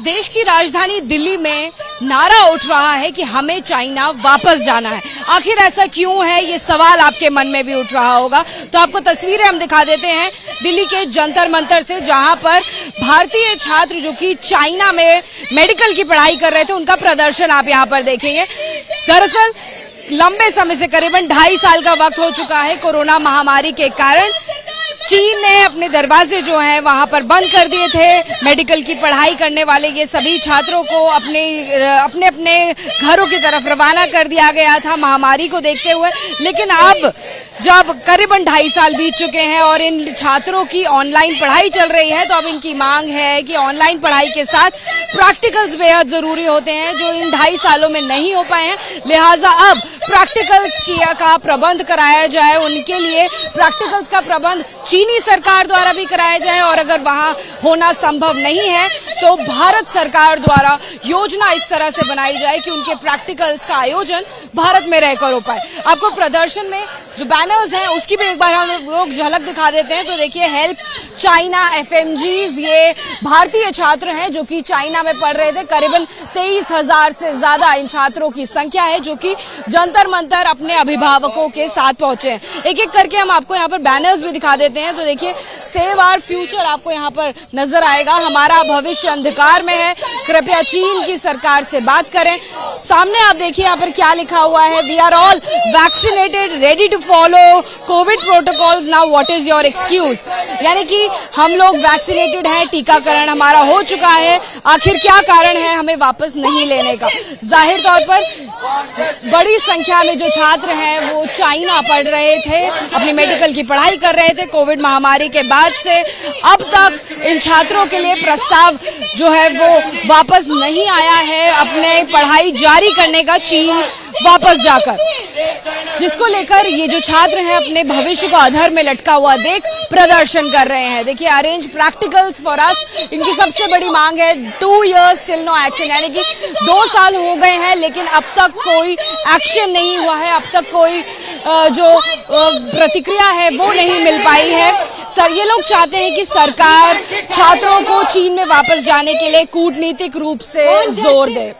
देश की राजधानी दिल्ली में नारा उठ रहा है कि हमें चाइना वापस जाना है। आखिर ऐसा क्यों है, ये सवाल आपके मन में भी उठ रहा होगा। तो आपको तस्वीरें हम दिखा देते हैं दिल्ली के जंतर मंतर से, जहां पर भारतीय छात्र जो कि चाइना में मेडिकल की पढ़ाई कर रहे थे, उनका प्रदर्शन आप यहां पर देखेंगे। दरअसल लंबे समय से करीबन 2.5 साल का वक्त हो चुका है कोरोना महामारी के कारण चीन ने अपने दरवाजे जो हैं वहां पर बंद कर दिए थे। मेडिकल की पढ़ाई करने वाले ये सभी छात्रों को अपने अपने घरों की तरफ रवाना कर दिया गया था महामारी को देखते हुए। लेकिन अब जब करीबन 2.5 साल बीत चुके हैं और इन छात्रों की ऑनलाइन पढ़ाई चल रही है, तो अब इनकी मांग है कि ऑनलाइन पढ़ाई के साथ प्रैक्टिकल्स बेहद जरूरी होते हैं, जो इन 2.5 सालों में नहीं हो पाए हैं। लिहाजा अब प्रैक्टिकल्स का प्रबंध कराया जाए, उनके लिए प्रैक्टिकल्स का प्रबंध चीनी सरकार द्वारा भी कराया जाए, और अगर वहां होना संभव नहीं है तो भारत सरकार द्वारा योजना इस तरह से बनाई जाए कि उनके प्रैक्टिकल्स का आयोजन भारत में रहकर हो पाए। आपको प्रदर्शन में जो बैनर्स हैं उसकी भी एक बार हम लोग झलक दिखा देते हैं। तो देखिए, हेल्प चाइना एफएमजीज, ये भारतीय छात्र हैं जो कि चाइना में पढ़ रहे थे। करीबन 23,000 से ज्यादा इन छात्रों की संख्या है जो कि जंतर मंतर अपने अभिभावकों के साथ पहुंचे हैं। एक एक करके हम आपको यहाँ पर बैनर्स भी दिखा देते हैं। तो देखिए, सेव आवर फ्यूचर आपको यहाँ पर नजर आएगा, हमारा भविष्य अंधकार में है, कृपया चीन की सरकार से बात करें। सामने आप देखिए यहाँ पर क्या लिखा हुआ है, we are all vaccinated, ready to follow covid protocols, now what is your excuse. यानी कि हम लोग वैक्सीनेटेड हैं, टीकाकरण हमारा हो चुका है, आखिर क्या कारण है हमें वापस नहीं लेने का। जाहिर तौर पर बड़ी संख्या में जो छात्र हैं वो चाइना पढ़ रहे थे, अपनी मेडिकल की पढ़ाई कर रहे थे। कोविड महामारी के बाद से अब तक इन छात्रों के लिए प्रस्ताव जो है वो वापस नहीं आया है अपने पढ़ाई जारी करने का चीन वापस जाकर, जिसको लेकर ये जो छात्र हैं अपने भविष्य को अधर में लटका हुआ देख प्रदर्शन कर रहे हैं। देखिए, अरेंज प्रैक्टिकल्स फॉर अस, इनकी सबसे बड़ी मांग है। 2 years स्टिल नो एक्शन, यानी कि 2 साल हो गए हैं लेकिन अब तक कोई एक्शन नहीं हुआ है, अब तक कोई जो प्रतिक्रिया है वो नहीं मिल पाई है। सर, ये लोग चाहते हैं कि सरकार छात्रों को चीन में वापस जाने के लिए कूटनीतिक रूप से जोर दे।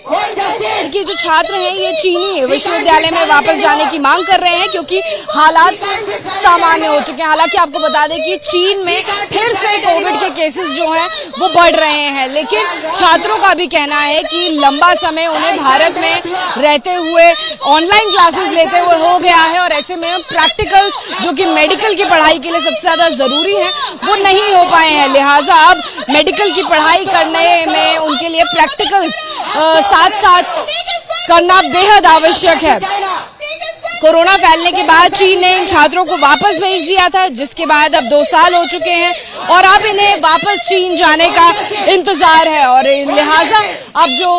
देखिए, जो छात्र हैं ये चीनी विश्वविद्यालय में वापस जाने की मांग कर रहे हैं क्योंकि हालात सामान्य हो चुके हैं। हालांकि आपको बता दें कि चीन में फिर से कोविड के केसेस जो हैं वो बढ़ रहे हैं, लेकिन छात्रों का भी कहना है कि लंबा समय उन्हें भारत में रहते हुए ऑनलाइन क्लासेस लेते हुए हो गया है, और ऐसे में प्रैक्टिकल जो कि मेडिकल की पढ़ाई के लिए सबसे ज्यादा जरूरी है वो नहीं हो पाए हैं। लिहाजा अब मेडिकल की पढ़ाई करने में उनके लिए प्रैक्टिकल साथ साथ करना बेहद आवश्यक है। कोरोना फैलने के बाद चीन ने इन छात्रों को वापस भेज दिया था, जिसके बाद अब 2 साल हो चुके हैं और अब इन्हें वापस चीन जाने का इंतजार है। और लिहाजा अब जो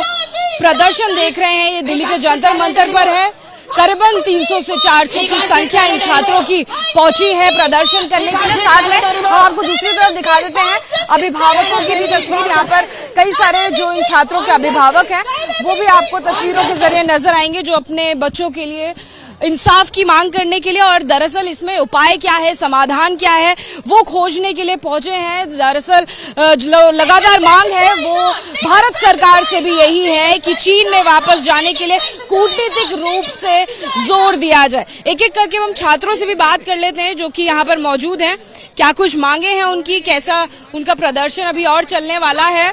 प्रदर्शन देख रहे हैं ये दिल्ली के जंतर मंतर पर है। करीबन 300 से 400 की संख्या इन छात्रों की पहुंची है प्रदर्शन करने के लिए। साथ में हम आपको दूसरी तरफ दिखा देते हैं अभिभावकों की भी तस्वीर। यहाँ पर कई सारे जो इन छात्रों के अभिभावक हैं वो भी आपको तस्वीरों के जरिए नजर आएंगे, जो अपने बच्चों के लिए इंसाफ की मांग करने के लिए और दरअसल इसमें उपाय क्या है, समाधान क्या है, वो खोजने के लिए पहुंचे हैं। दरअसल जो लगातार मांग है वो भारत सरकार से भी यही है कि चीन में वापस जाने के लिए कूटनीतिक रूप से जोर दिया जाए। एक एक करके हम छात्रों से भी बात कर लेते हैं जो कि यहाँ पर मौजूद हैं, क्या कुछ मांगे हैं उनकी, कैसा उनका प्रदर्शन अभी और चलने वाला है।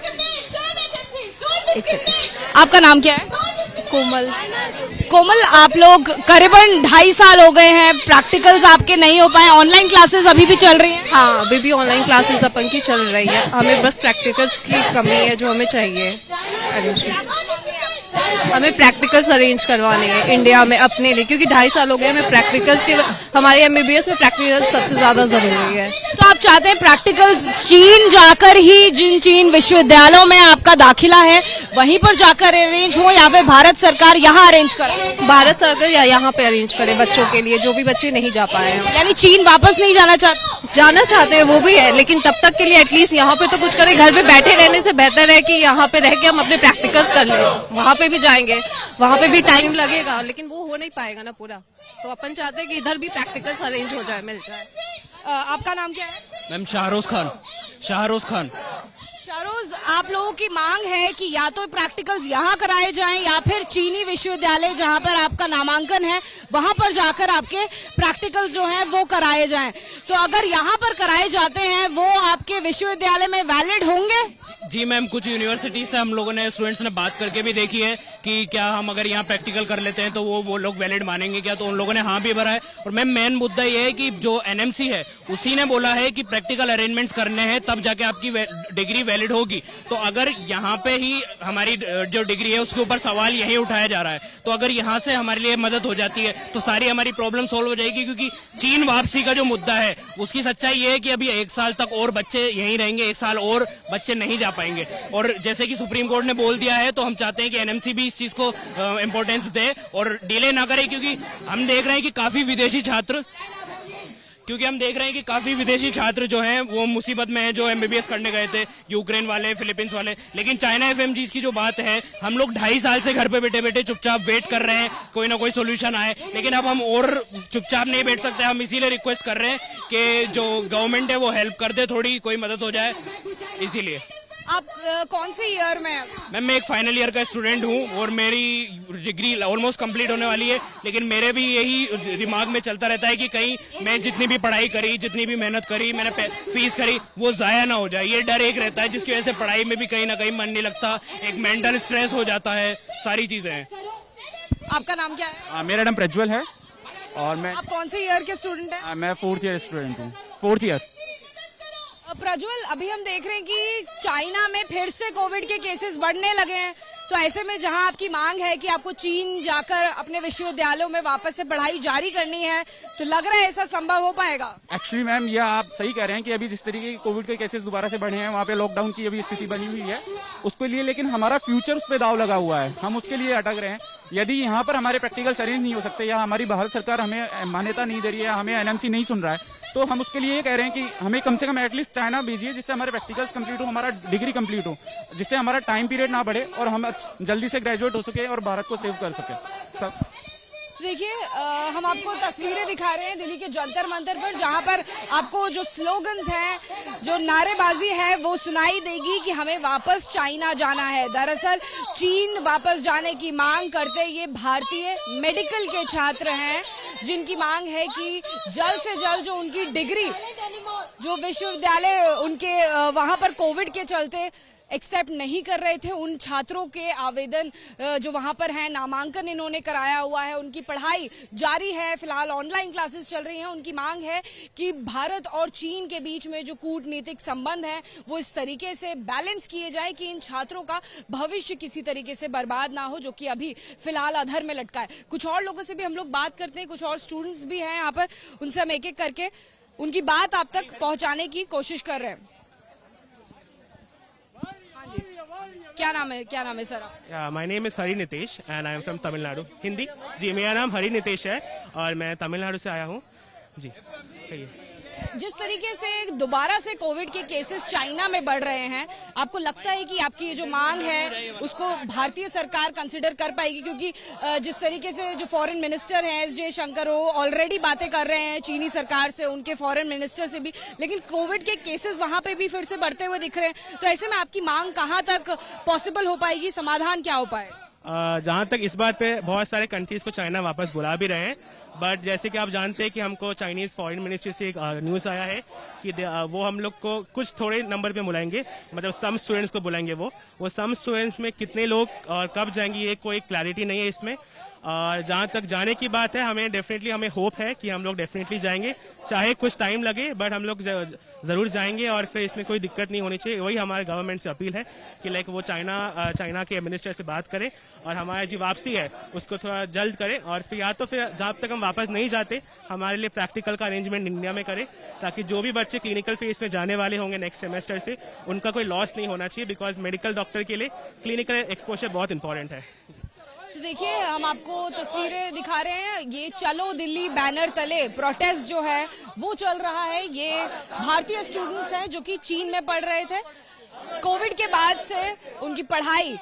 एक सेकंड, आपका नाम क्या है? कोमल। कोमल, आप लोग करीबन 2.5 साल हो गए हैं, प्रैक्टिकल्स आपके नहीं हो पाए, ऑनलाइन क्लासेस अभी भी चल रही हैं? हाँ, अभी भी ऑनलाइन क्लासेस अपन की चल रही है। हमें बस प्रैक्टिकल्स की कमी है जो हमें चाहिए। हमें प्रैक्टिकल्स अरेंज करवाने हैं इंडिया में अपने लिए, क्योंकि 2.5 साल हो गए हमें प्रैक्टिकल्स के। हमारे एमबीबीएस में प्रैक्टिकल्स सबसे ज्यादा जरूरी है। तो आप चाहते हैं प्रैक्टिकल्स चीन जाकर ही, जिन चीन विश्वविद्यालयों में आपका दाखिला है वहीं पर जाकर अरेंज हो, या फिर भारत सरकार यहाँ अरेंज करे? भारत सरकार या यहाँ पे अरेंज करे बच्चों के लिए, जो भी बच्चे नहीं जा पाए हैं। यानी चीन वापस नहीं जाना चाहते हैं वो भी है, लेकिन तब तक के लिए एटलीस्ट यहाँ पे तो कुछ करें। घर पे बैठे रहने से बेहतर है कि यहाँ पे रह के हम अपने प्रैक्टिकल्स कर लें। वहाँ पे भी जाएंगे, वहाँ पे भी टाइम लगेगा, लेकिन वो हो नहीं पाएगा ना पूरा। तो अपन चाहते हैं कि इधर भी प्रैक्टिकल्स अरेंज हो जाए, मिल जाए। आपका नाम क्या है? मैम शाहरोज खान। शाहरोज, आप लोगों की मांग है कि या तो प्रैक्टिकल्स यहाँ कराए जाएं या फिर चीनी विश्वविद्यालय जहाँ पर आपका नामांकन है वहां पर जाकर आपके प्रैक्टिकल्स जो हैं वो कराए जाएं। तो अगर यहाँ पर कराए जाते हैं वो आपके विश्वविद्यालय में वैलिड होंगे? जी मैम, कुछ यूनिवर्सिटी से हम लोगों ने स्टूडेंट्स ने बात करके भी देखी है कि क्या हम अगर यहाँ प्रैक्टिकल कर लेते हैं तो वो लोग वैलिड मानेंगे क्या, तो उन लोगों ने हाँ भी भरा है। और मैम मेन मुद्दा ये है कि जो एनएमसी है उसी ने बोला है कि प्रैक्टिकल अरेंजमेंट्स करने हैं तब जाके आपकी डिग्री वैलिड होगी। तो अगर यहाँ पे ही हमारी जो डिग्री है उसके ऊपर सवाल यही उठाया जा रहा है, तो अगर यहाँ से हमारे लिए मदद हो जाती है तो सारी हमारी प्रॉब्लम सॉल्व हो जाएगी। क्योंकि चीन वापसी का जो मुद्दा है उसकी सच्चाई ये है कि अभी 1 साल तक और बच्चे यहीं रहेंगे, 1 साल और बच्चे नहीं जा पाएंगे। और जैसे कि सुप्रीम कोर्ट ने बोल दिया है तो हम चाहते हैं कि एनएमसी भी इस चीज को इम्पोर्टेंस दे और डिले ना करे। क्योंकि हम देख रहे हैं कि काफी विदेशी छात्र जो हैं वो मुसीबत में हैं, जो एमबीबीएस करने गए थे, यूक्रेन वाले, फिलीपींस वाले। लेकिन चाइना एफएमजीज की जो बात है, हम लोग 2.5 साल से घर पे बैठे बैठे चुपचाप वेट कर रहे हैं कोई ना कोई सोल्यूशन आए। लेकिन अब हम और चुपचाप नहीं बैठ सकते, हम इसीलिए रिक्वेस्ट कर रहे हैं कि जो गवर्नमेंट है वो हेल्प कर दे, थोड़ी कोई मदद हो जाए। इसीलिए आप कौन से ईयर में? मैम मैं एक फाइनल ईयर का स्टूडेंट हूँ और मेरी डिग्री ऑलमोस्ट कंप्लीट होने वाली है। लेकिन मेरे भी यही दिमाग में चलता रहता है कि कहीं मैं जितनी भी पढ़ाई करी, जितनी भी मेहनत करी, मैंने फीस करी, वो जाया ना हो जाए। ये डर एक रहता है जिसकी वजह से पढ़ाई में भी कहीं ना कहीं मन नहीं लगता, एक मेंटल स्ट्रेस हो जाता है, सारी चीजें हैं। आपका नाम क्या है? मेरा नाम प्रज्वल है और मैं आप कौन से ईयर के स्टूडेंट हैं? मैं 4th ईयर स्टूडेंट हूँ, 4th ईयर। प्रज्वल, अभी हम देख रहे हैं कि चाइना में फिर से कोविड के केसेस बढ़ने लगे हैं। तो ऐसे में जहां आपकी मांग है कि आपको चीन जाकर अपने विश्वविद्यालयों में वापस से पढ़ाई जारी करनी है, तो लग रहा है ऐसा संभव हो पाएगा? एक्चुअली मैम ये आप सही कह रहे हैं कि अभी जिस तरीके के कोविड के केसेस दोबारा से बढ़े हैं, वहाँ पे लॉकडाउन की अभी स्थिति बनी हुई है उसके लिए। लेकिन हमारा फ्यूचर उस पर दाव लगा हुआ है, हम उसके लिए अटक रहे हैं। यदि यहाँ पर हमारे प्रैक्टिकल्स अरेंज नहीं हो सकते या हमारी भारत सरकार हमें मान्यता नहीं दे रही है, हमें एनएमसी नहीं सुन रहा है, तो हम उसके लिए ये कह रहे हैं कि हमें कम से कम एटलीस्ट चाइना भेजिए, जिससे हमारे प्रैक्टिकल्स कंप्लीट हो, हमारा डिग्री कंप्लीट हो, जिससे हमारा टाइम पीरियड ना बढ़े और हम जल्दी से ग्रेजुएट हो सके और भारत को सेव कर सके। सब देखिए, हम आपको तस्वीरें दिखा रहे हैं दिल्ली के जंतर मंतर पर, जहां पर आपको जो स्लोगन्स हैं, जो नारेबाजी है वो सुनाई देगी कि हमें वापस चाइना जाना है। दरअसल चीन वापस जाने की मांग करते ये भारतीय मेडिकल के छात्र हैं, जिनकी मांग है कि जल्द से जल्द जो उनकी डिग्री, जो विश्वविद्यालय उनके वहां पर कोविड के चलते एक्सेप्ट नहीं कर रहे थे, उन छात्रों के आवेदन जो वहां पर हैं, नामांकन इन्होंने कराया हुआ है, उनकी पढ़ाई जारी है, फिलहाल ऑनलाइन क्लासेस चल रही हैं। उनकी मांग है कि भारत और चीन के बीच में जो कूटनीतिक संबंध हैं वो इस तरीके से बैलेंस किए जाए कि इन छात्रों का भविष्य किसी तरीके से बर्बाद ना हो, जो कि अभी फिलहाल अधर में लटका है। कुछ और लोगों से भी हम लोग बात करते हैं, कुछ और स्टूडेंट्स भी हैं यहाँ पर, उनसे हम एक एक करके उनकी बात आप तक पहुंचाने की कोशिश कर रहे हैं। क्या नाम है sir? My name is Hari Nitesh and I am from Tamil Nadu. Hindi? जी, मेरा नाम हरी नितेश है और मैं तमिलनाडु से आया हूँ। जी कहिए। जिस तरीके से दोबारा से कोविड के केसेस चाइना में बढ़ रहे हैं, आपको लगता है कि आपकी ये जो मांग है उसको भारतीय सरकार कंसिडर कर पाएगी? क्योंकि जिस तरीके से जो फॉरेन मिनिस्टर हैं एस जयशंकर, वो ऑलरेडी बातें कर रहे हैं चीनी सरकार से, उनके फॉरेन मिनिस्टर से भी, लेकिन कोविड के केसेस वहां पे भी फिर से बढ़ते हुए दिख रहे हैं। तो ऐसे में आपकी मांग कहाँ तक पॉसिबल हो पाएगी, समाधान क्या हो पाएगा? जहाँ तक इस बात पे बहुत सारे कंट्रीज को चाइना वापस बुला भी रहे हैं, बट जैसे कि आप जानते हैं कि हमको चाइनीज फॉरेन मिनिस्ट्री से एक न्यूज आया है कि वो हम लोग को कुछ थोड़े नंबर पे बुलाएंगे, मतलब सम स्टूडेंट्स को बुलाएंगे। वो सम स्टूडेंट्स में कितने लोग और कब जाएंगे ये कोई क्लैरिटी नहीं है इसमें। और जहाँ तक जाने की बात है, हमें होप है कि हम लोग डेफिनेटली जाएंगे, चाहे कुछ टाइम लगे, बट हम लोग जरूर जाएंगे और फिर इसमें कोई दिक्कत नहीं होनी चाहिए। वही हमारे गवर्नमेंट से अपील है कि लाइक वो चाइना के मिनिस्टर से बात करें और हमारी जो वापसी है उसको थोड़ा जल्द करें, और फिर या तो फिर जब तक हम वापस नहीं जाते हमारे लिए प्रैक्टिकल का अरेंजमेंट इंडिया में करें, ताकि जो भी बच्चे क्लिनिकल फेज में जाने वाले होंगे नेक्स्ट सेमेस्टर से, उनका कोई लॉस नहीं होना चाहिए, बिकॉज मेडिकल डॉक्टर के लिए क्लिनिकल एक्सपोजर बहुत इंपॉर्टेंट है। तो देखिए, हम आपको तस्वीरें दिखा रहे हैं, ये चलो दिल्ली बैनर तले प्रोटेस्ट जो है वो चल रहा है। ये भारतीय स्टूडेंट्स हैं जो कि चीन में पढ़ रहे थे। कोविड के बाद से उनकी पढ़ाई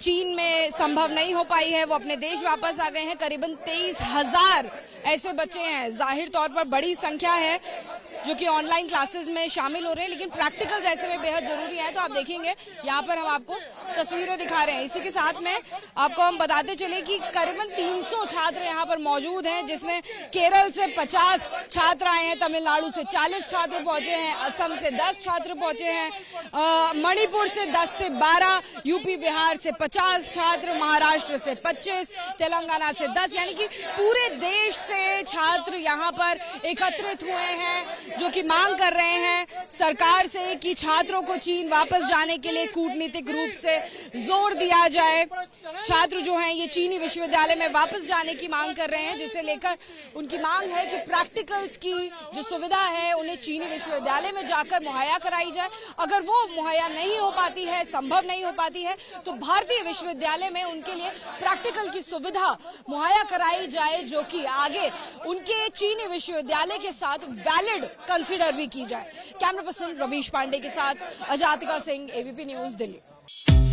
चीन में संभव नहीं हो पाई है, वो अपने देश वापस आ गए हैं। करीबन 23,000 ऐसे बच्चे हैं, जाहिर तौर पर बड़ी संख्या है। जो कि ऑनलाइन क्लासेस में शामिल हो रहे हैं, लेकिन प्रैक्टिकल्स ऐसे में बेहद जरूरी है। तो आप देखेंगे यहाँ पर हम आपको तस्वीरें दिखा रहे हैं। इसी के साथ में आपको हम बताते चले कि करीबन 300 छात्र यहाँ पर मौजूद हैं, जिसमें केरल से 50 छात्र आए हैं, तमिलनाडु से 40 छात्र पहुंचे हैं, असम से 10 छात्र पहुंचे हैं, मणिपुर से 10 से 12, यूपी बिहार से 50 छात्र, महाराष्ट्र से 25, तेलंगाना से 10, यानी कि पूरे देश से छात्र यहाँ पर एकत्रित हुए हैं, जो कि मांग कर रहे हैं सरकार से कि छात्रों को चीन वापस जाने के लिए कूटनीतिक रूप से जोर दिया जाए। छात्र जो हैं ये चीनी विश्वविद्यालय में वापस जाने की मांग कर रहे हैं, जिसे लेकर उनकी मांग है कि प्रैक्टिकल्स की जो सुविधा है उन्हें चीनी विश्वविद्यालय में जाकर मुहैया कराई जाए। अगर वो मुहैया नहीं हो पाती है, संभव नहीं हो पाती है, तो भारतीय विश्वविद्यालय में उनके लिए प्रैक्टिकल की सुविधा मुहैया कराई जाए, जो कि आगे उनके चीनी विश्वविद्यालय के साथ वैलिड कंसिडर भी की जाए। कैमरा पर्सन रवीश पांडे के साथ अजातिका सिंह, एबीपी न्यूज, दिल्ली।